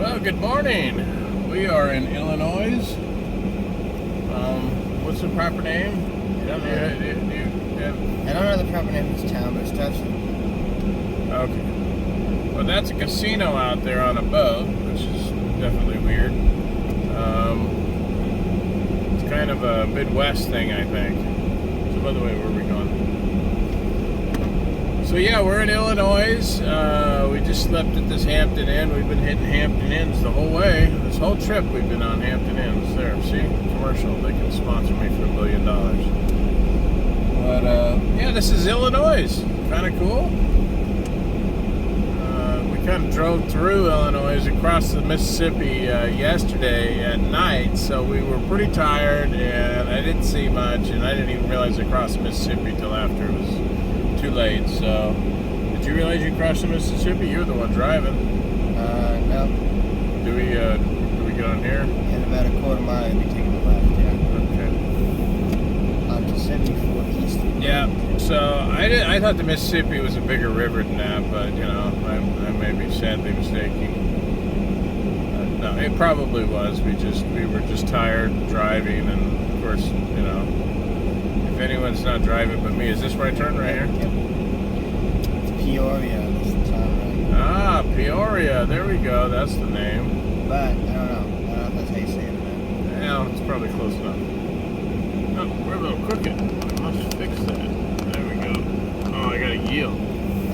Well, good morning. We are in Illinois. What's the proper name? I don't know the proper name of this town, but it starts with... Okay. Well, that's a casino out there on a boat, which is definitely weird. It's kind of a Midwest thing, I think. So, by the way, where are we going? So, yeah, we're in Illinois. We just slept at this Hampton Inn. We've been hitting Hampton Inns the whole way. This whole trip we've been on Hampton Inns. There, see? Commercial. They can sponsor me for $1 billion. But, yeah, this is Illinois. Kind of cool. We kind of drove through Illinois across the Mississippi yesterday at night, so we were pretty tired, and I didn't see much, and I didn't even realize I crossed the Mississippi till after it was too late. So, did you realize you crossed the Mississippi? You're the one driving. No. Do we get on here? In about a quarter mile, you'll be taking the left, yeah. Okay. Onto 74 East. Yeah, so I thought the Mississippi was a bigger river than that, but, you know, I may be sadly mistaken. No, it probably was. We were just tired driving, and, of course, you know, if anyone's not driving but me, is this where I turn right here? Yep. It's Peoria, that's the town, right? Ah, Peoria, there we go, that's the name. But, I don't know if that's how you say it, man. Yeah, it's probably close enough. Oh, we're a little crooked. I must fix that. There we go. Oh, I gotta yield.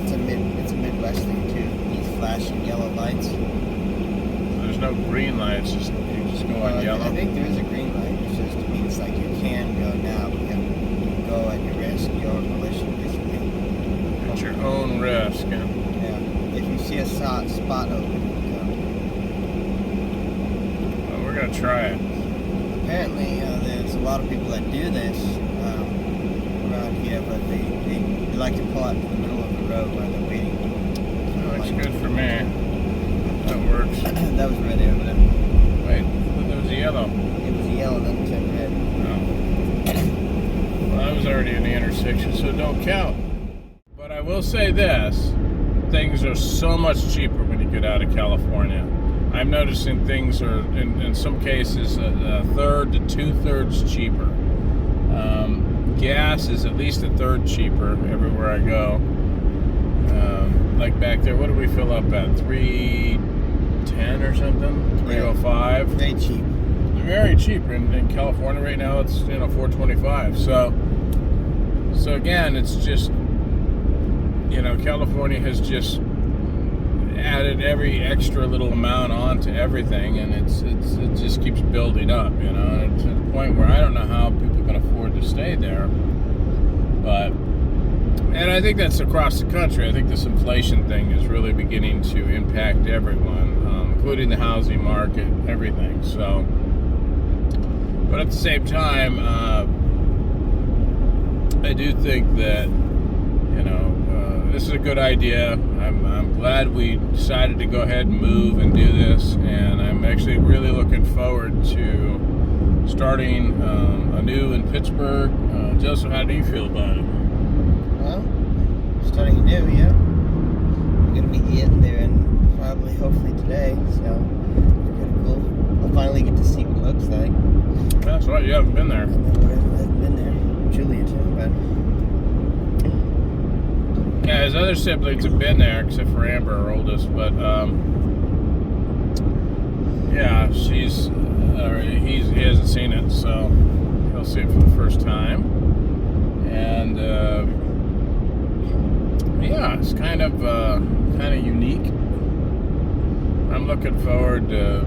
It's a Midwest thing, too. These flashing yellow lights. There's no green light, it's just, you just go on yellow. I think there is a green light. It just means, like, you can go now, but you have to go at your risk, your volition, basically. At your own risk, yeah. Yeah. If you see a spot open, Well, we're gonna try it. apparently, there's a lot of people that do this around here, but they like to pull out to the middle of the road while they're waiting. That looks good for me. That works. That was red there, but Wait, there was a yellow. it was yellow, then it turned red. Oh. Well, I was already in the intersection, so it don't count. But I will say this. Things are so much cheaper when you get out of California. I'm noticing things are, in some cases, a third to two-thirds cheaper. Gas is at least a third cheaper everywhere I go. Like back there, what do we fill up at? 310 or something? 305? Very cheap. Very cheap. In California right now, it's, you know, 425. So again, it's just, you know, California has just added every extra little amount onto everything, and it just keeps building up, you know, to the point where I don't know how people can afford to stay there. And I think that's across the country. I think this inflation thing is really beginning to impact everyone, including the housing market, everything. So, but at the same time, I do think that, you know, this is a good idea. I'm glad we decided to go ahead and move and do this, and I'm actually really looking forward to starting anew in Pittsburgh. Joseph, how do you feel about it? Well, starting new, yeah. We're going to be getting there and probably, hopefully today, so it's pretty cool. I'll finally get to see what it looks like. That's right, you haven't been there. And then whatever hasn't been there. Julia too, but... Yeah, his other siblings have been there, except for Amber, our oldest. But yeah, he hasn't seen it, so he'll see it for the first time. And yeah, it's kind of unique. I'm looking forward to,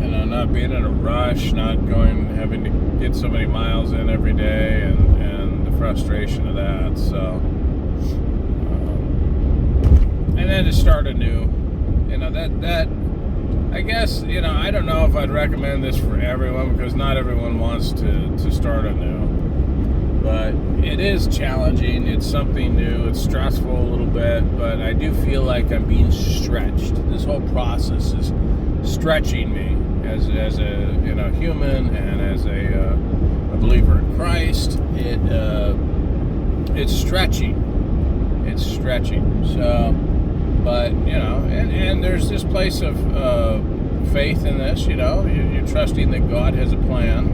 you know, not being in a rush, not having to get so many miles in every day, and the frustration of that. So. And then to start anew, you know, that I guess, you know, I don't know if I'd recommend this for everyone, because not everyone wants to start anew. But it is challenging. It's something new. It's stressful a little bit, but I do feel like I'm being stretched. This whole process is stretching me as a, you know, human, and as a believer in Christ. It's stretching. It's stretching. So But, and there's this place of faith in this, you're trusting that God has a plan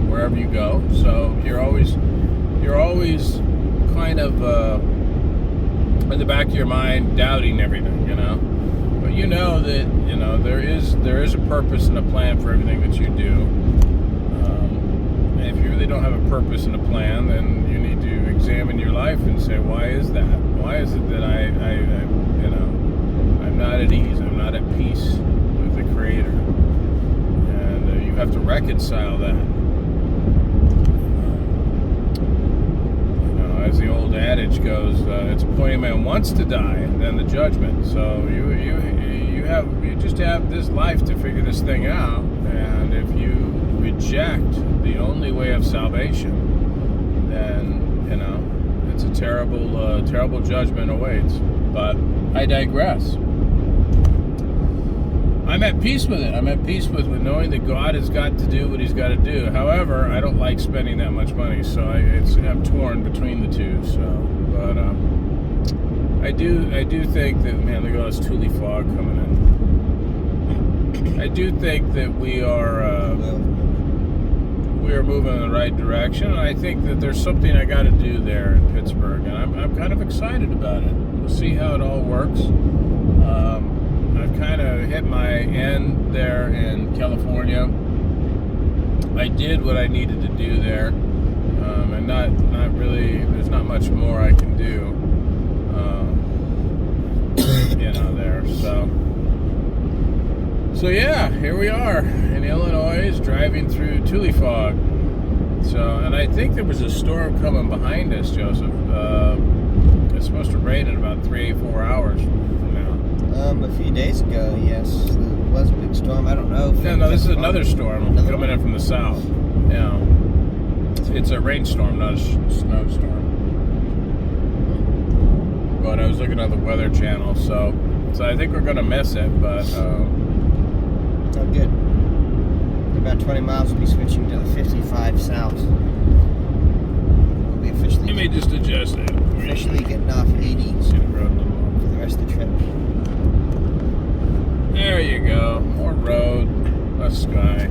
wherever you go. So you're always kind of in the back of your mind doubting everything, But you know that, there is a purpose and a plan for everything that you do. And if you really don't have a purpose and a plan, then you need to examine your life and say, why is that? Why is it that I'm not at ease, I'm not at peace with the Creator? And you have to reconcile that. As the old adage goes, it's appointed man once to die, and then the judgment. So you just have this life to figure this thing out, and if you reject the only way of salvation, then it's a terrible judgment awaits. But I digress. I'm at peace with it. I'm at peace with knowing that God has got to do what He's got to do. However, I don't like spending that much money, so I'm torn between the two. So, but I do think that, man, look at all this ToLifeTalk coming in. I do think that we are moving in the right direction, and I think that there's something I got to do there in Pittsburgh, and I'm kind of excited about it. We'll see how it all works. I've kind of hit my end there in California. I did what I needed to do there, and not really. There's not much more I can do, there. So yeah, here we are in Illinois, driving through ToLifeTalk. So, and I think there was a storm coming behind us, Joseph. It's supposed to rain in about 3-4 hours from now. A few days ago, yes, there was a big storm. I don't know. No, this is another storm coming in from the south. Yeah, it's a rainstorm, not a snowstorm. But I was looking on the Weather Channel, so I think we're gonna miss it. But oh, good. In about 20 miles, we'll be switching to the 55 south. We'll be officially. You may just adjust that. Officially getting off 80 See the road a little more. for the rest of the trip. There you go. More road, less sky.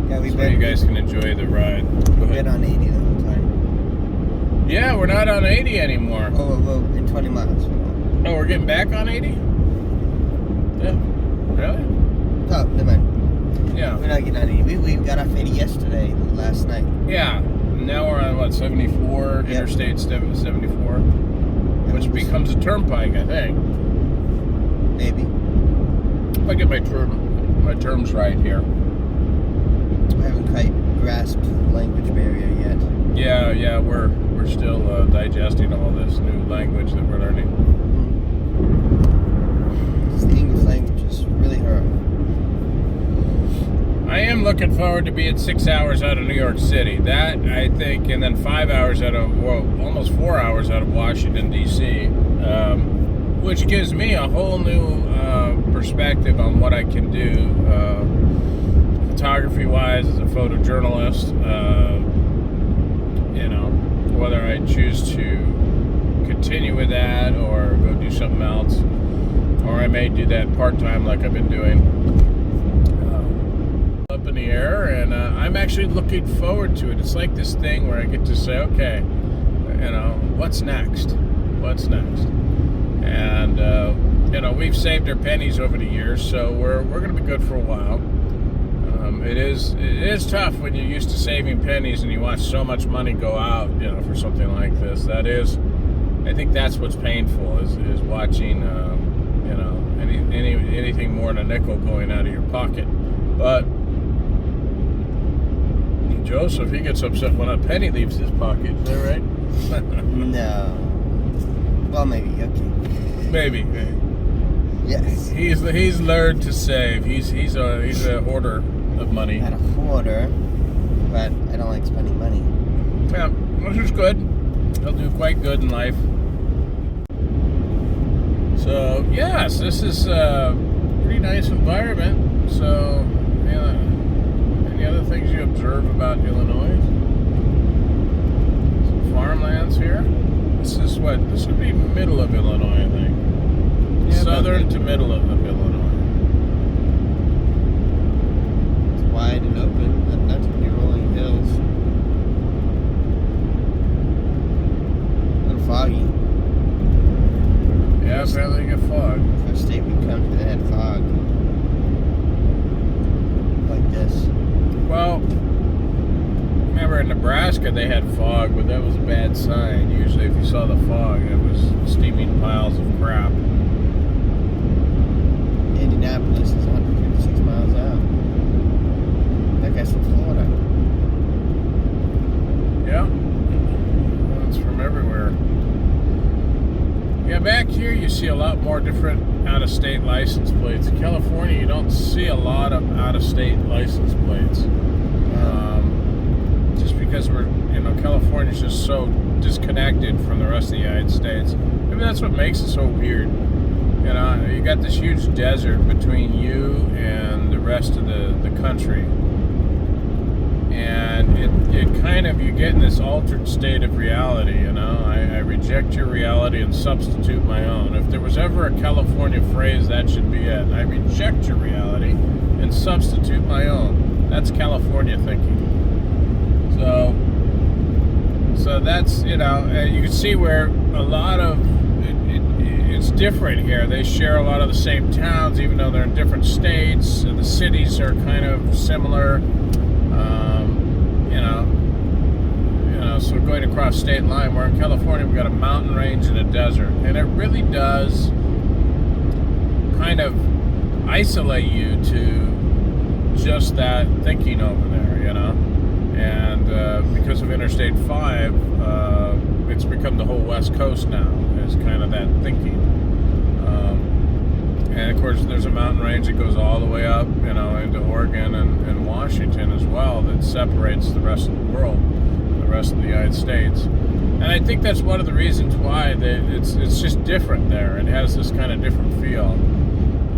Yeah, we've So you guys can enjoy the ride. Go ahead. been on 80 the whole time. Yeah, we're not on 80 anymore. Oh, in 20 miles. Oh, we're getting back on 80? Yeah. Really? Oh, never mind. Yeah. We're not getting on 80. We got off 80 yesterday, last night. Yeah. Now we're on, 74? Yep. Interstate 74? Which becomes a turnpike, I think. Maybe. If I get my terms right here. I haven't quite grasped the language barrier yet. Yeah, we're still digesting all this new language that we're learning. The English language is really hard. I am looking forward to being 6 hours out of New York City. That, I think, and then 5 hours almost 4 hours out of Washington, D.C., which gives me a whole new perspective on what I can do photography-wise as a photojournalist. Whether I choose to continue with that or go do something else, or I may do that part-time like I've been doing. Up in the air, and I'm actually looking forward to it. It's like this thing where I get to say, okay, what's next? What's next? And we've saved our pennies over the years, so we're going to be good for a while. It is tough when you're used to saving pennies and you watch so much money go out, for something like this. I think that's what's painful is watching, anything more than a nickel going out of your pocket. But Joseph, he gets upset when a penny leaves his pocket. Is that right? No. Well, maybe. Okay. Maybe. Yes. He's learned to save. He's a hoarder of money. Not a hoarder, but I don't like spending money. Yeah, which is good. He'll do quite good in life. So yes, this is a pretty nice environment. So any other things you observe about Illinois? Some farmlands here. This would be middle of Illinois, I think. Yeah, southern to middle of Illinois. It's wide and open. Not too many rolling hills. And foggy. Yeah, apparently you get fog. First state we come to that had fog. Like this. Well, remember in Nebraska they had fog, but that was a bad sign. Usually if you saw the fog, it was steaming piles of crap. Indianapolis is 156 miles out. That guy's from Florida. Yeah. Well, it's from everywhere. Yeah, back here you see a lot more different out-of-state license plates. In California, you don't see a lot of out-of-state license plates. Just because California's just so disconnected from the rest of the United States. Maybe that's what makes it so weird. You got this huge desert between you and the rest of the country. And you get in this altered state of reality, I reject your reality and substitute my own. If there was ever a California phrase, that should be it. I reject your reality and substitute my own. That's California thinking. So that's, you can see where a lot of it's different here. They share a lot of the same towns, even though they're in different states. The cities are kind of similar. So going across state line, where in California we've got a mountain range and a desert, and it really does kind of isolate you to just that thinking over there, and because of Interstate 5, it's become the whole West Coast now, is kind of that thinking. And of course there's a mountain range that goes all the way up, into Oregon and Washington as well, that separates the rest of the world, the rest of the United States. And I think that's one of the reasons why it's just different there. It has this kind of different feel.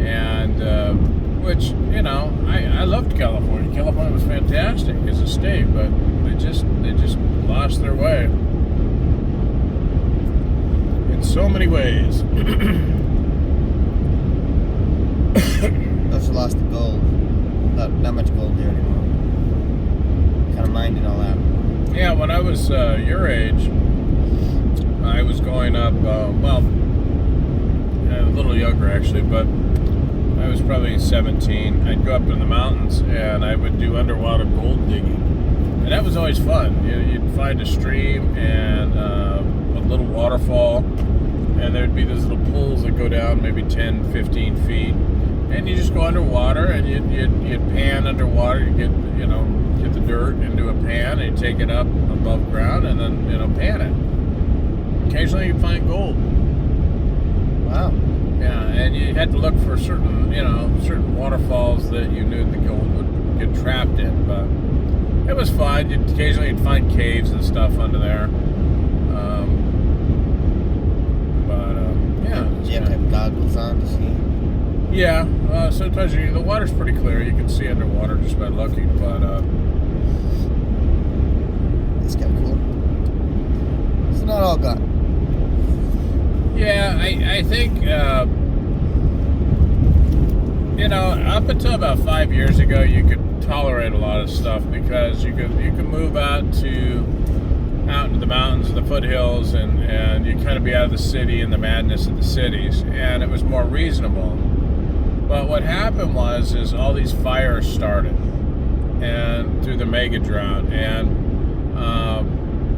And which, I loved California. California was fantastic as a state, but they just lost their way in so many ways. Also lost the gold. Not much gold there anymore. Kind of mined it all out. Yeah, when I was your age, I was going up, a little younger actually, but I was probably 17. I'd go up in the mountains and I would do underwater gold digging. And that was always fun. You'd find a stream and a little waterfall, and there'd be these little pools that go down maybe 10, 15 feet. And you just go underwater and you'd pan underwater. You get the dirt into a pan and you take it up above ground and then, pan it. Occasionally you find gold. Wow. Yeah, and you had to look for certain waterfalls that you knew the gold would get trapped in, but it was fun. Occasionally you'd find caves and stuff under there. Yeah. Did you have to have goggles on to see? Yeah, sometimes the water's pretty clear. You can see underwater just by looking, but it's kind of cool. It's not all gone. Yeah, I think up until about 5 years ago, you could tolerate a lot of stuff because you could move out into the mountains and the foothills, and you kind of be out of the city and the madness of the cities, and it was more reasonable. But what happened was all these fires started, and through the mega drought, and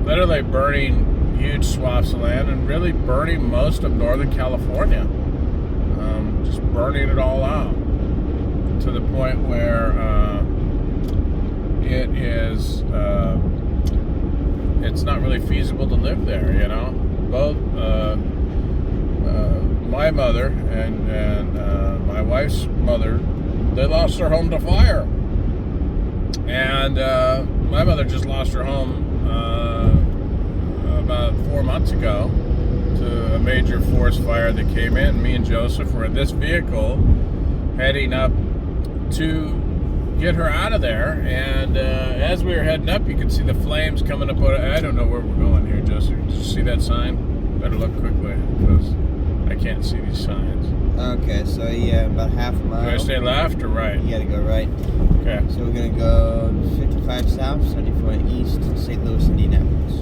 literally burning huge swaths of land and really burning most of Northern California, just burning it all out to the point where it's not really feasible to live there. Both my mother and my wife's mother, they lost their home to fire, and my mother just lost her home about 4 months ago to a major forest fire that came in. Me and Joseph were in this vehicle heading up to get her out of there, and as we were heading up, you could see the flames coming up. I don't know where we're going here, Joseph. Did you see that sign? Better look quickly because I can't see these signs. Okay, so yeah, about half a mile. Do I stay left or right? You gotta go right. Okay. So we're gonna go 55 south, 74 east, St. Louis, Indianapolis.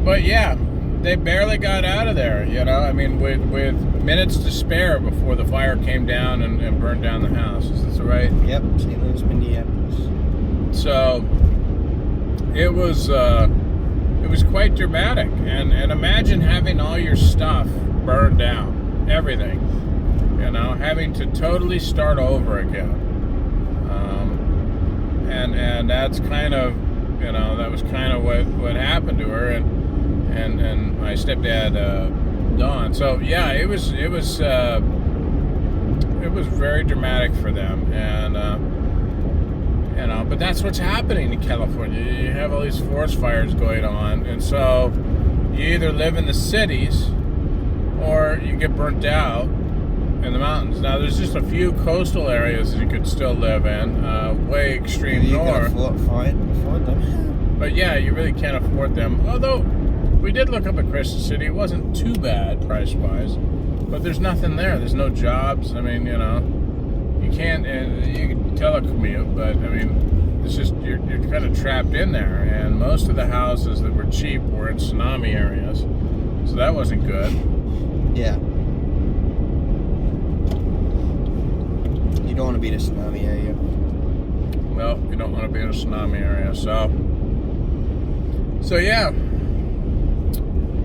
But yeah, they barely got out of there, you know. I mean, with minutes to spare before the fire came down and burned down the house. Is this right? Yep, St. Louis, Minneapolis. So it was quite dramatic, and imagine having all your stuff burned down, everything, you know, having to totally start over again. And that's kind of, you know, that was kind of what happened to her and my stepdad Don. So yeah, it was very dramatic for them, and you know, but that's what's happening in California. You have all these forest fires going on, and so you either live in the cities or you get burnt out in the mountains. Now, there's just a few coastal areas that you could still live in, way extreme north. You can afford them. But yeah, you really can't afford them. Although, we did look up at Crescent City. It wasn't too bad price-wise, but there's nothing there. There's no jobs. I mean, you know, you can't, you can telecommute, but I mean, it's just, you're kind of trapped in there. And most of the houses that were cheap were in tsunami areas, so that wasn't good. Yeah. You don't want to be in a tsunami area. Well, you don't want to be in a tsunami area, so yeah,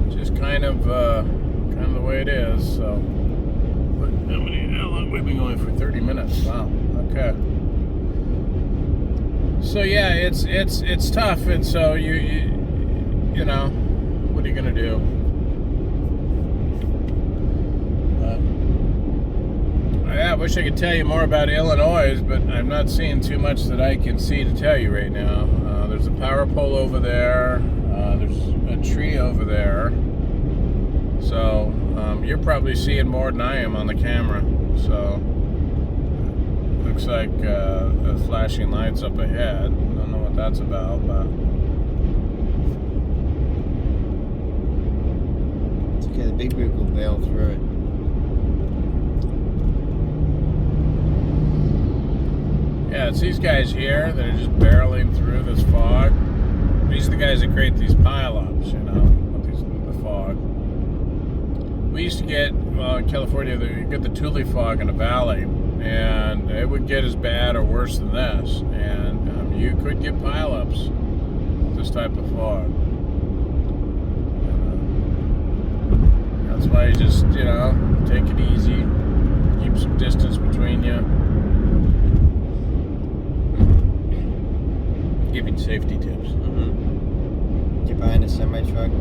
just kind of the way it is. So, but how long we've been going for 30 minutes? Wow. Okay. So yeah, it's tough, and so you know, what are you gonna do? I wish I could tell you more about Illinois, but I'm not seeing too much that I can see to tell you right now. There's a power pole over there. There's a tree over there. So you're probably seeing more than I am on the camera. So looks like flashing lights up ahead. I don't know what that's about, but it's okay. The big rig will bail through it. yeah, it's these guys here that are just barreling through this fog. These are the guys that create these pileups, you know, with the fog. We used to get, well, in California, you get the Tule fog in the valley, and it would get as bad or worse than this. And you could get pileups with this type of fog. That's why you just, you know, take it easy, keep some distance between you. Giving safety tips. You're behind a semi-truck.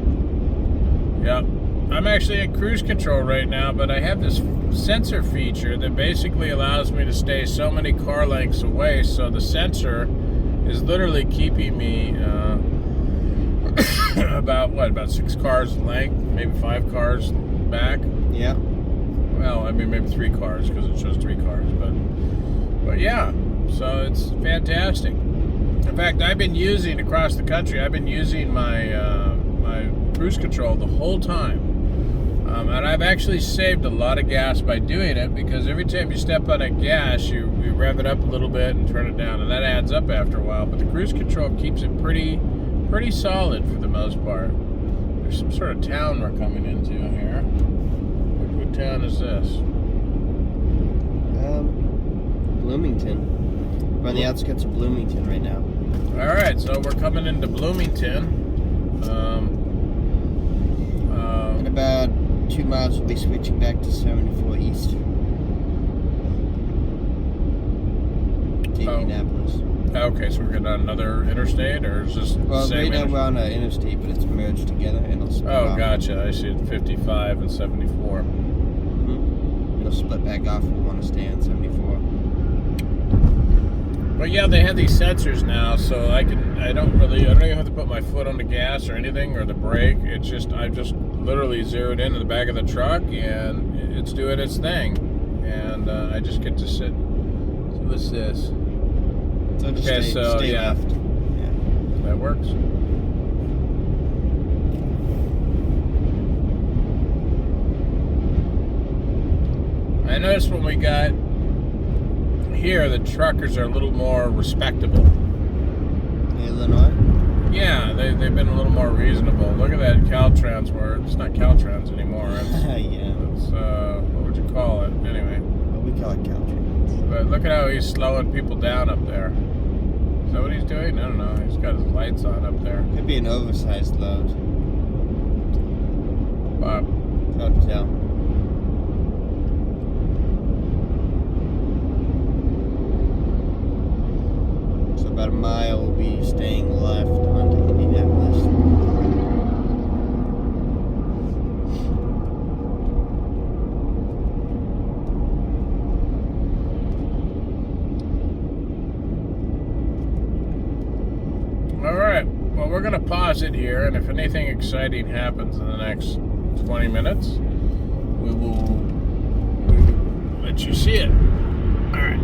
Yep. I'm actually at cruise control right now, but I have this sensor feature that basically allows me to stay so many car lengths away, so the sensor is literally keeping me about 6 cars length, maybe 5 cars back. Yeah. Well, I mean, maybe 3 cars, because it shows 3 cars, but yeah, so it's fantastic. In fact, I've been using across the country, I've been using my my cruise control the whole time. And I've actually saved a lot of gas by doing it, because every time you step on a gas, you rev it up a little bit and turn it down, and that adds up after a while. But the cruise control keeps it pretty solid for the most part. There's some sort of town we're coming into here. What town is this? Bloomington. We're on the outskirts of Bloomington right now. All right, so we're coming into Bloomington. In about 2 miles, we'll be switching back to 74 east. To Indianapolis. Okay, so we're getting on another interstate, or is this the same? Right now we're on an interstate, but it's merged together, and it'll split off. Gotcha. I see it, 55 and 74. It'll split back off if we want to stay on 74. But yeah, they have these sensors now, so I don't even have to put my foot on the gas or anything, or the brake. It's just, I just literally zeroed into the back of the truck, and it's doing its thing. And I just get to sit. So what's this? So just Okay, stay yeah. left. Yeah. That works. I noticed when we got here, the truckers are a little more respectable. Illinois? Yeah, they've been a little more reasonable. Look at that Caltrans where it's not Caltrans anymore. It's, Yeah. it's what would you call it? Anyway. Well, we call it Caltrans. But look at how he's slowing people down up there. Is that what he's doing? I don't know. He's got his lights on up there. Could be an oversized load. But Hard to tell. So about a mile we'll be staying left onto Indianapolis. all right. Well, we're gonna pause it here, and if anything exciting happens in the next 20 minutes, we will let you see it. All right.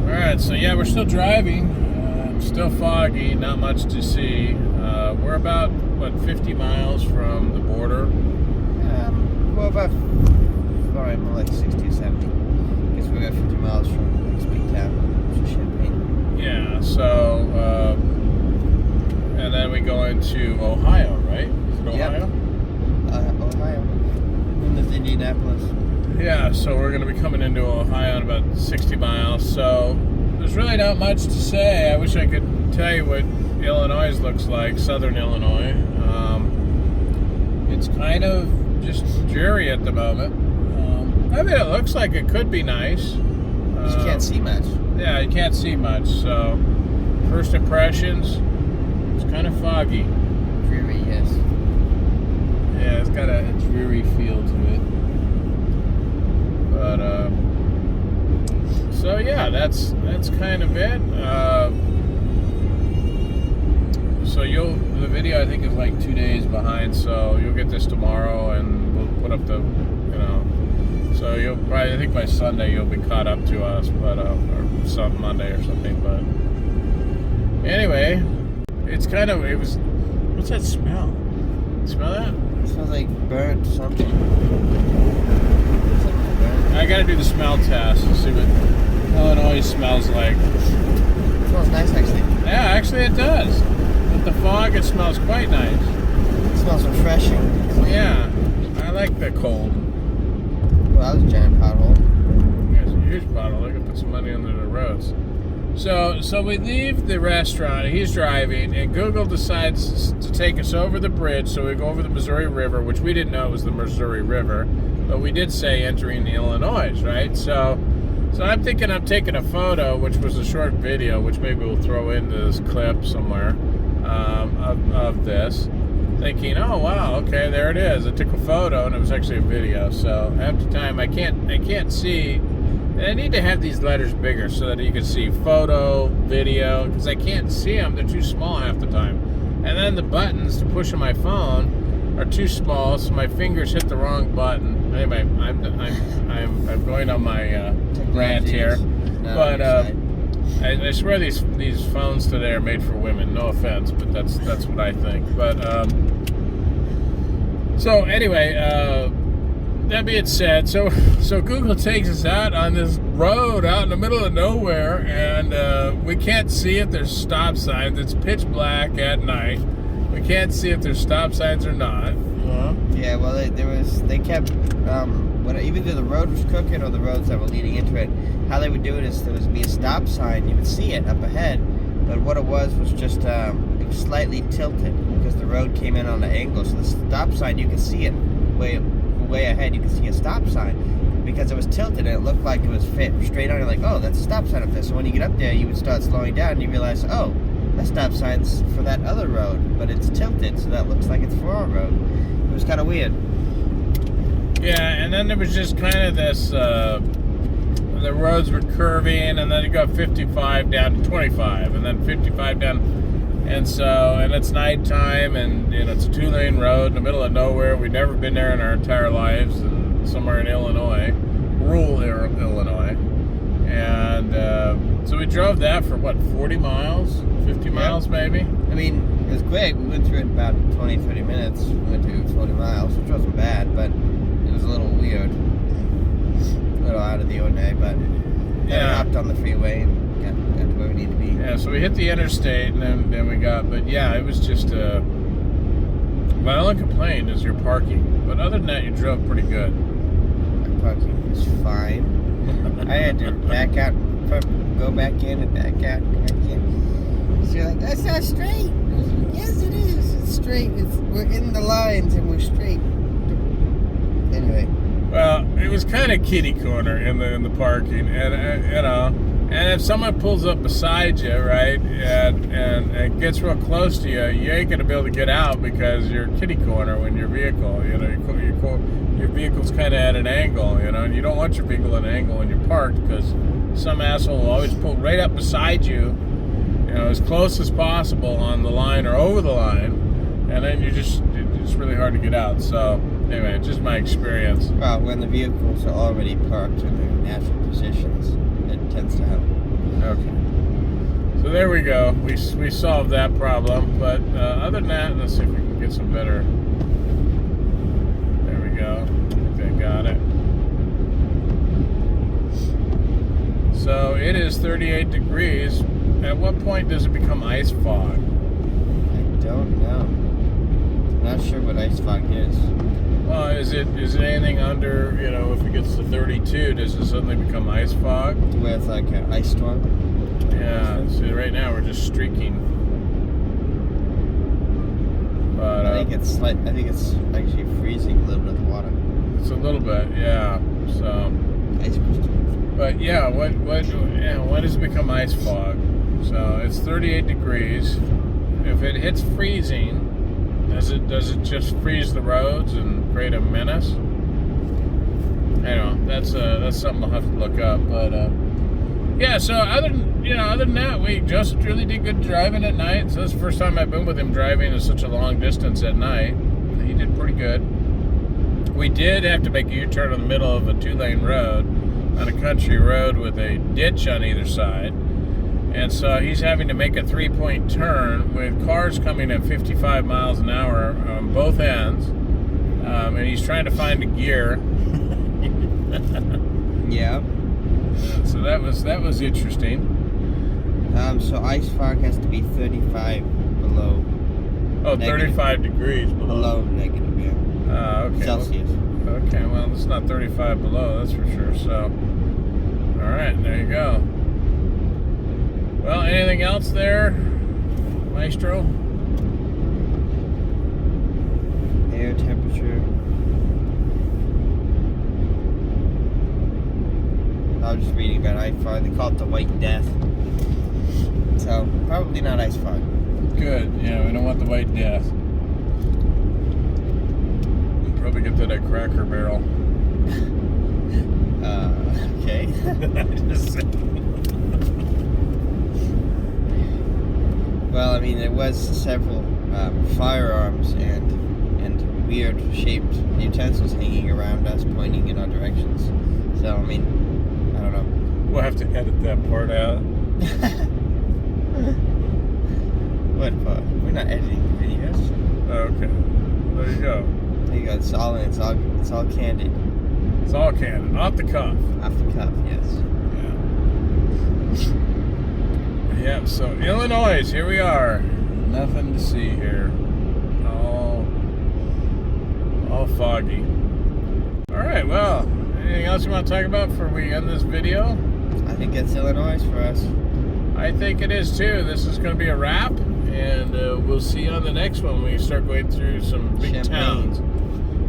All right. So yeah, we're still driving. Still foggy. Not much to see. We're about 50 miles from the border. Well, about probably more like 60 or 70. I guess we're about 50 miles from the next big town, which is Champaign. Yeah. So and then we go into Ohio, right? Is it Ohio? Yep. Ohio. And there's Indianapolis. Yeah, so we're going to be coming into Ohio in about 60 miles. So there's really not much to say. I wish I could tell you what Illinois looks like, southern Illinois. It's kind of just dreary at the moment. I mean, it looks like it could be nice. You can't see much. Yeah, you can't see much. So first impressions, it's kind of foggy. Dreary, yes. Yeah, it's got a dreary feel to it. But so yeah, that's kind of it. So the video I think is like 2 days behind, so you'll get this tomorrow, and we'll put up the, so you'll probably, I think by Sunday you'll be caught up to us, but or some Monday or something. But anyway, it's kind of, what's that smell? Smell that? It smells like burnt something. I gotta do the smell test and see what Illinois smells like. It smells nice, actually. Yeah, actually it does. With the fog, it smells quite nice. It smells refreshing. Yeah, I like the cold. Well, that was a giant pothole. There's a huge bottle. I can put some money under the roads. So we leave the restaurant. He's driving, and Google decides to take us over the bridge. So we go over the Missouri River, which we didn't know was the Missouri River, but we did say entering the Illinois, right? So I'm thinking I'm taking a photo, which was a short video, which maybe we'll throw into this clip somewhere of this. Thinking, oh wow, okay, there it is. I took a photo, and it was actually a video. So half the time I can't see. And I need to have these letters bigger so that you can see photo, video, because I can't see them. They're too small half the time. And then the buttons to push on my phone are too small, so my fingers hit the wrong button. Anyway, I'm going on my rant here, but I swear these phones today are made for women. No offense, but that's what I think. But so anyway, that being said, so Google takes us out on this road out in the middle of nowhere, and we can't see if there's stop signs. It's pitch black at night. We can't see if there's stop signs or not. Yeah, well, they kept, even though the road was crooked, or the roads that were leading into it, how they would do it is there would be a stop sign, you would see it up ahead, but what it was just, it was slightly tilted, because the road came in on an angle, so the stop sign, you could see it way ahead, you could see a stop sign, because it was tilted, and it looked like it was fit straight on, you're like, oh, that's a stop sign up there, so when you get up there, you would start slowing down, and you realize, oh, that stop sign's for that other road, but it's tilted, so that looks like it's for our road. It was kind of weird. Yeah, and then there was just kind of this, the roads were curving, and then you got 55 down to 25, and then 55 down, and it's nighttime, and it's a 2-lane road in the middle of nowhere. We've never been there in our entire lives, and somewhere in Illinois, rural Illinois, and so we drove that for 40 miles, 50 miles maybe. I mean, it was quick. We went through it in about 20, 30 minutes. We went to 40 miles, which wasn't bad, but it was a little weird, a little out of the ordinary, but then we hopped on the freeway and got to where we need to be. Yeah, so we hit the interstate, and then we got, but yeah, it was just, my only complaint is your parking. But other than that, you drove pretty good. My parking was fine. I had to back out, go back in and back out, go back in. So you're like, that's not straight. Yes, it is. It's straight. We're in the lines and we're straight. Anyway. Well, it was kind of kitty corner in the parking, and you know, and if someone pulls up beside you, right, and gets real close to you, you ain't gonna be able to get out because you're kitty corner when your vehicle, you know, your vehicle's kind of at an angle, you know, and you don't want your vehicle at an angle when you're parked because some asshole will always pull right up beside you, you know, as close as possible on the line or over the line, and then it's really hard to get out. So anyway, just my experience. Well, when the vehicles are already parked in their natural positions, it tends to help. Okay. So there we go. We solved that problem. But other than that, let's see if we can get some better. There we go. I think I got it. So it is 38 degrees. At what point does it become ice fog? I don't know. I'm not sure what ice fog is. Well, is it anything under, you know, if it gets to 32, does it suddenly become ice fog? Where it's like an ice storm? Yeah, see, right now we're just streaking. But I think it's actually freezing a little bit of the water. It's a little bit, yeah. So, Ice crystal. but yeah, when does it become ice fog? So it's 38 degrees. If it hits freezing, does it just freeze the roads and create a menace? I don't know. That's something I'll have to look up. But yeah. So other than that, Joseph really did good driving at night. So this is the first time I've been with him driving such a long distance at night. He did pretty good. We did have to make a U-turn in the middle of a 2-lane road on a country road with a ditch on either side. And so he's having to make a 3-point turn with cars coming at 55 miles an hour on both ends. And he's trying to find a gear. Yeah. So that was interesting. So ice fog has to be 35 below. Oh, negative. 35 degrees below. Below negative, yeah. Okay. Celsius. Okay, well, it's not 35 below, that's for sure. So, all right, there you go. Well, anything else there, Maestro? Air temperature. I was just reading about ice fog. They call it the white death. So, probably not ice fog. Good, yeah, we don't want the white death. We'll probably get that at Cracker Barrel. Okay. Well, I mean, there was several firearms and weird-shaped utensils hanging around us, pointing in our directions. So, I mean, I don't know. We'll have to edit that part out. What part? We're not editing the videos. Okay, there you go. There you go. It's all candid. It's all canon, off the cuff. Off the cuff, yes. Yeah, so Illinois, here we are. Nothing to see here. All foggy. Alright, well, anything else you want to talk about before we end this video? I think that's Illinois for us. I think it is too. This is going to be a wrap, and we'll see you on the next one when we start going through some big towns.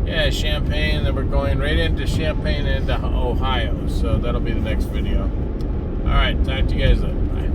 Yeah, Champaign, then we're going right into Champaign into Ohio, so that'll be the next video. Alright, talk to you guys later. Bye.